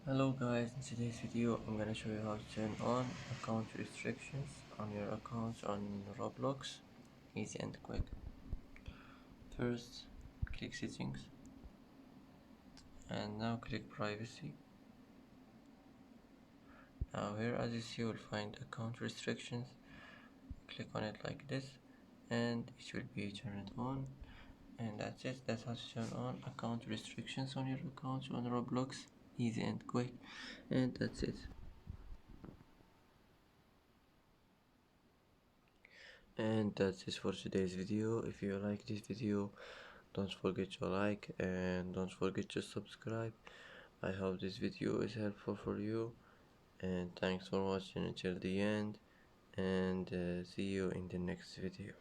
Hello guys, in today's video I'm gonna show you how to turn on account restrictions on your accounts on Roblox. Easy and quick. First, click settings and now click privacy. Now here, as you see, you'll find account restrictions. Click on it like this and it will be turned on, and that's it. That's how to turn on account restrictions on your accounts on Roblox. Easy and quick, and that's it. And that's it for today's video. If you like this video, don't forget to like and don't forget to subscribe. I hope this video is helpful for you, and thanks for watching until the end, and see you in the next video.